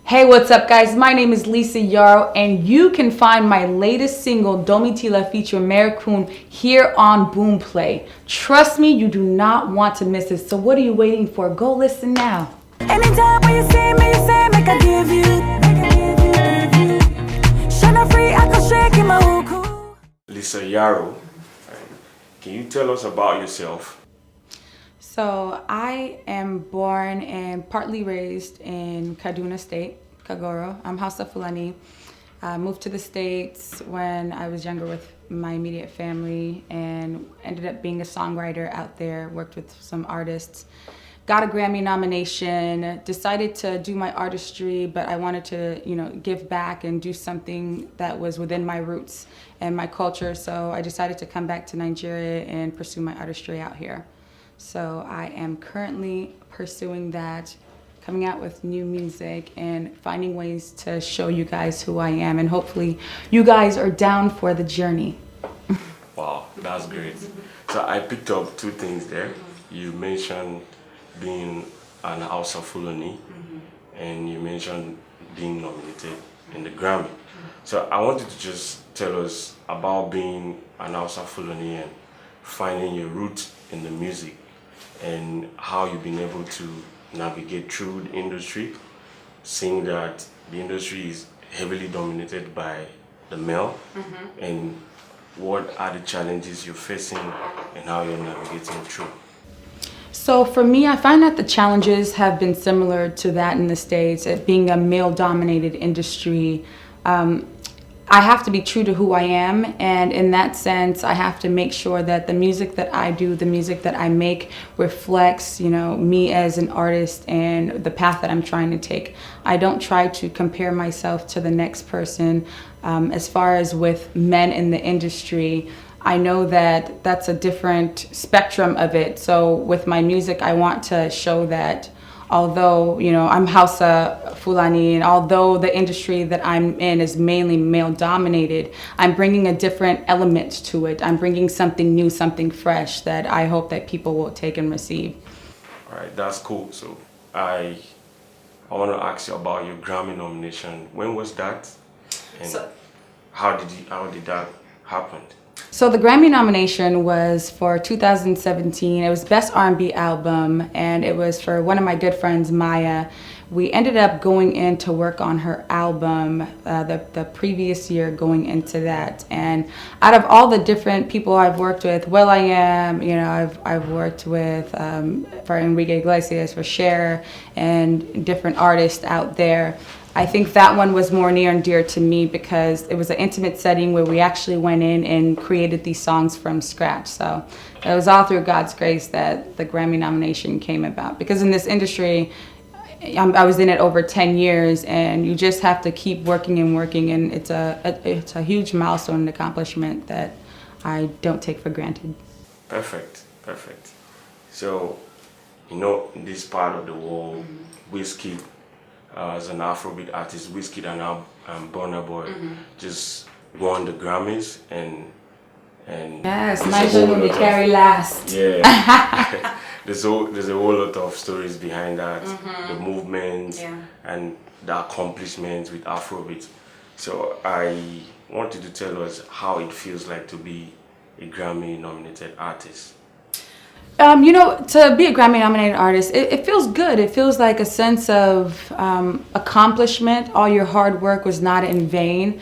Hey, what's up guys? My name is Lisa Yaro and you can find my latest single, Domitila feature Mayorkun, here on Boomplay. Trust me, you do not want to miss it. So what are you waiting for? Go listen now. Anytime when you see me, you say, make I give you. Shana free, I go shake in my hookoo. Lisa Yaro, can you tell us about yourself? So I am born and partly raised in Kaduna State, Kagoro. I'm Hausa Fulani. Moved to the States when I was younger with my immediate family and ended up being a songwriter out there, worked with some artists. Got a Grammy nomination, decided to do my artistry, but I wanted to, give back and do something that was within my roots and my culture. So I decided to come back to Nigeria and pursue my artistry out here. So I am currently pursuing that, coming out with new music and finding ways to show you guys who I am, and hopefully you guys are down for the journey. Wow, that's great. So I picked up two things there. You mentioned being an Hausa Fulani, and you mentioned being nominated in the Grammy. So I wanted to just tell us about being an Hausa Fulani and finding your roots in the music, and how you've been able to navigate through the industry, seeing that the industry is heavily dominated by the male, and what are the challenges you're facing and how you're navigating through. So for me, I find that the challenges have been similar to that in the States, it being a male-dominated industry. I have to be true to who I am, and in that sense, I have to make sure that the music that I do, the music that I make reflects, me as an artist and the path that I'm trying to take. I don't try to compare myself to the next person. As far as with men in the industry, I know that that's a different spectrum of it. So with my music, I want to show that although, I'm Hausa Fulani, and although the industry that I'm in is mainly male dominated, I'm bringing a different element to it. I'm bringing something new, something fresh that I hope that people will take and receive. All right, that's cool. So I want to ask you about your Grammy nomination. When was that? And how did that happen? So the Grammy nomination was for 2017. It was Best R&B Album, and it was for one of my good friends, Maya. We ended up going in to work on her album the previous year going into that. And out of all the different people I've worked with, will.i.am, I've worked with for Enrique Iglesias, for Cher, and different artists out there. I think that one was more near and dear to me because it was an intimate setting where we actually went in and created these songs from scratch. So it was all through God's grace that the Grammy nomination came about. Because in this industry, I was in it over 10 years, and you just have to keep working and working, and it's a huge milestone and accomplishment that I don't take for granted. Perfect. So, in this part of the world, Whiskey, as an Afrobeat artist, Whiskey and Burna Boy just won the Grammys, and yes, my journey will carry last. Yeah, there's a whole lot of stories behind that, the movement and the accomplishments with Afrobeat. So I wanted to tell us how it feels like to be a Grammy-nominated artist. To be a Grammy-nominated artist, it feels good. It feels like a sense of accomplishment. All your hard work was not in vain.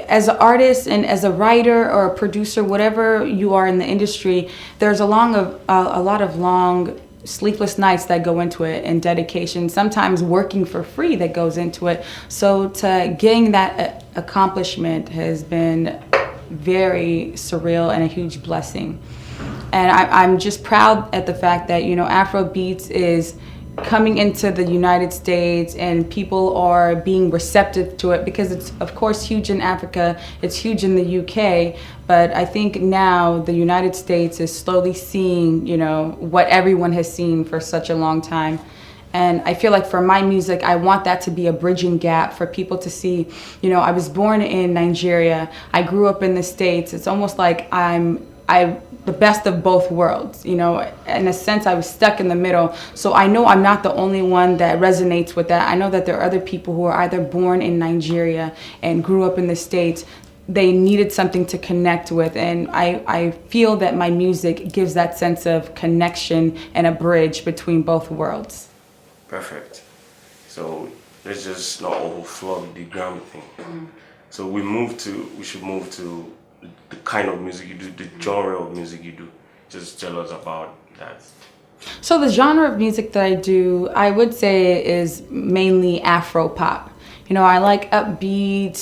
As an artist and as a writer or a producer, whatever you are in the industry, there's a lot of long sleepless nights that go into it, and dedication, sometimes working for free that goes into it. So to gain that accomplishment has been very surreal and a huge blessing. And I'm just proud at the fact that, Afrobeats is coming into the United States and people are being receptive to it, because it's, of course, huge in Africa, it's huge in the UK, but I think now the United States is slowly seeing, what everyone has seen for such a long time. And I feel like for my music, I want that to be a bridging gap for people to see, I was born in Nigeria, I grew up in the States. It's almost like I the best of both worlds. You know, in a sense, I was stuck in the middle. So I know I'm not the only one that resonates with that. I know that there are other people who are either born in Nigeria and grew up in the States. They needed something to connect with, and I feel that my music gives that sense of connection and a bridge between both worlds. Perfect. So let's just not overflow the Grammy thing. So we should move to the kind of music you do, the genre of music you do. Just tell us about that. So the genre of music that I do, I would say, is mainly Afro pop. You know, I like upbeat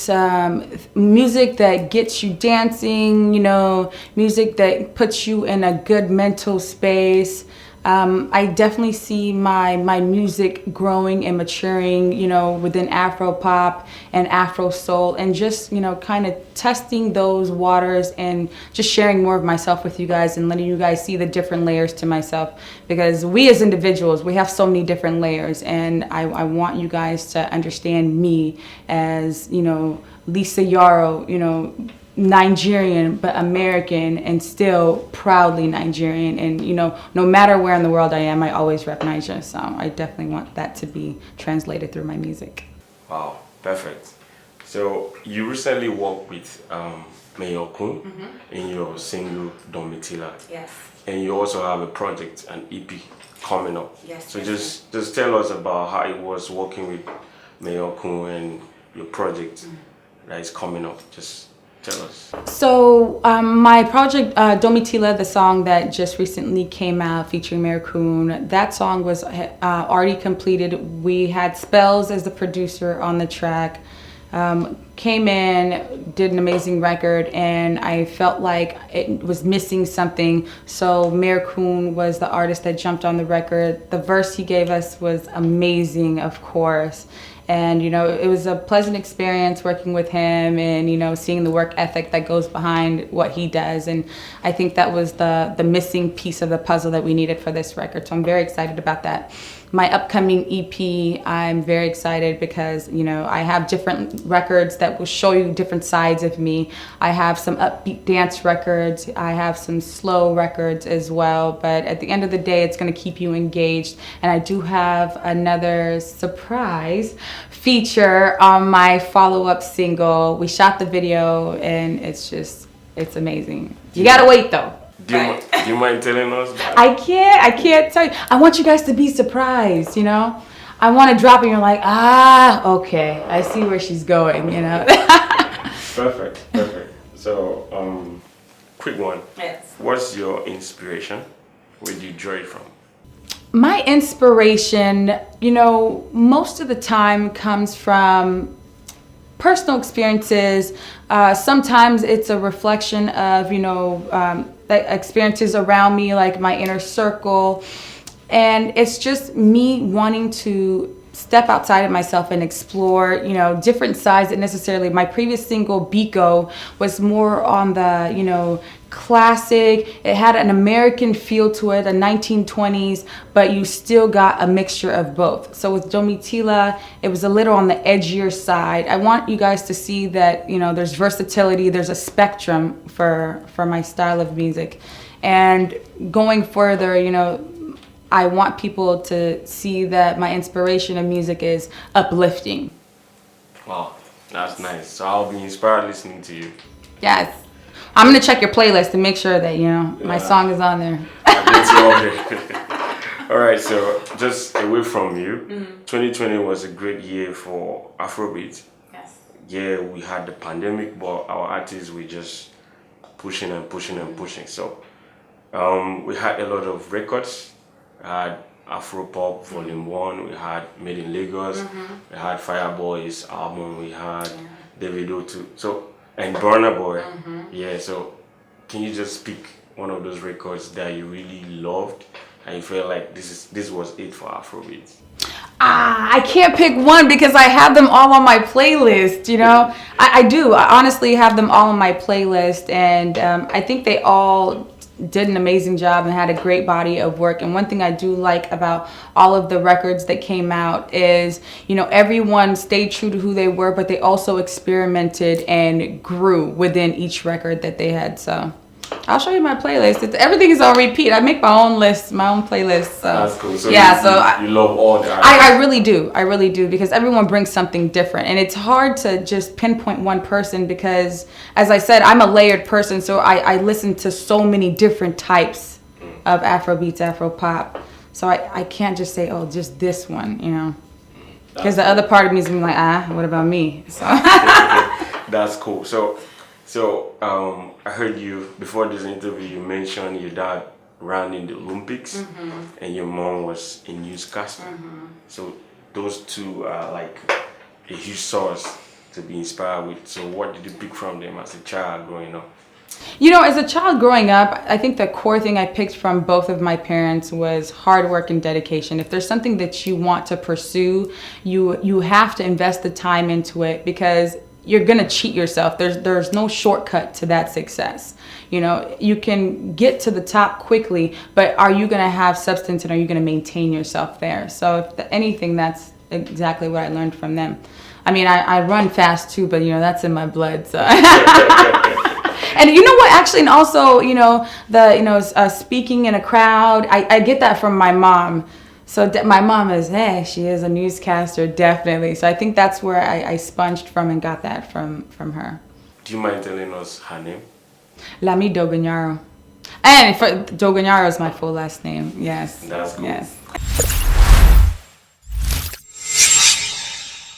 music that gets you dancing, you know, music that puts you in a good mental space. I definitely see my music growing and maturing, you know, within Afro pop and Afro soul, and just, you know, kind of testing those waters and just sharing more of myself with you guys and letting you guys see the different layers to myself, because we as individuals, we have so many different layers, and I want you guys to understand me as, you know, Lisa Yaro, you know, Nigerian but American, and still proudly Nigerian. And you know, no matter where in the world I am, I always rep Nigeria. So I definitely want that to be translated through my music. Wow, perfect. So you recently worked with Mayorkun in your single Domitila. Yes. And you also have a project, an EP coming up. Yes. So just tell us about how it was working with Mayorkun and your project that is coming up. Just tell us. So my project Domitila, the song that just recently came out featuring Mayorkun, that song was already completed. We had Spells as the producer on the track. Came in, did an amazing record, and I felt like it was missing something. So Mayorkun was the artist that jumped on the record. The verse he gave us was amazing, of course. And, you know, it was a pleasant experience working with him and, you know, seeing the work ethic that goes behind what he does. And I think that was the missing piece of the puzzle that we needed for this record. So I'm very excited about that. My upcoming EP, I'm very excited because, you know, I have different records that will show you different sides of me. I have some upbeat dance records. I have some slow records as well. But at the end of the day, it's going to keep you engaged. And I do have another surprise feature on my follow-up single. We shot the video and it's amazing. You got to wait though. Do you mind telling us? I can't tell you. I want you guys to be surprised, you know? I want to drop it and you're like, okay, I see where she's going, you know? Perfect. So, quick one. Yes. What's your inspiration? Where do you draw it from? My inspiration, you know, most of the time comes from personal experiences. Sometimes it's a reflection of, you know, the experiences around me, like my inner circle. And it's just me wanting to step outside of myself and explore, you know, different sides. And necessarily my previous single, Biko, was more on the, you know, classic. It had an American feel to it, a 1920s, but you still got a mixture of both. So with Domitila, it was a little on the edgier side. I want you guys to see that, you know, there's versatility, there's a spectrum for my style of music. And going further, you know, I want people to see that my inspiration of music is uplifting. Wow, that's nice. So I'll be inspired listening to you. Yes. I'm going to check your playlist to make sure that, you know, my song is on there. All right, so just away from you, 2020 was a great year for Afrobeats. Yes. Yeah, we had the pandemic, but our artists were just pushing and pushing and pushing. So we had a lot of records. We had Afropop Volume 1, we had Made in Lagos, we had Fireboy's album, we had Davido too. So, and Burna Boy. Yeah, so can you just pick one of those records that you really loved and you felt like this was it for Afrobeats? I can't pick one because I have them all on my playlist, you know. I do. I honestly have them all on my playlist, and I think they all did an amazing job and had a great body of work. And one thing I do like about all of the records that came out is, you know, everyone stayed true to who they were, but they also experimented and grew within each record that they had. So I'll show you my playlist. Everything is on repeat. I make my own list, my own playlist. So. That's cool. So yeah, you love all the I really do. I really do, because everyone brings something different, and it's hard to just pinpoint one person because, as I said, I'm a layered person, so I listen to so many different types of Afrobeats, Afropop. So I can't just say, oh, just this one, you know, because the other part of me is gonna be like, what about me? So. That's cool. So I heard you before this interview. You mentioned your dad ran in the Olympics, and your mom was a newscaster. So those two are like a huge source to be inspired with. So what did you pick from them as a child growing up? You know, as a child growing up, I think the core thing I picked from both of my parents was hard work and dedication. If there's something that you want to pursue, you have to invest the time into it, because you're gonna cheat yourself. There's no shortcut to that success. You know, you can get to the top quickly, but are you gonna have substance, and are you gonna maintain yourself there? So if anything, that's exactly what I learned from them. I mean, I run fast too, but you know, that's in my blood. So. And you know what, actually, and also, you know, speaking in a crowd, I get that from my mom. So my mom she is a newscaster, definitely. So I think that's where I sponged from and got that from her. Do you mind telling us her name? Lami Dogon Yaro. And Dogon Yaro is my full last name, yes. That's cool. Yes.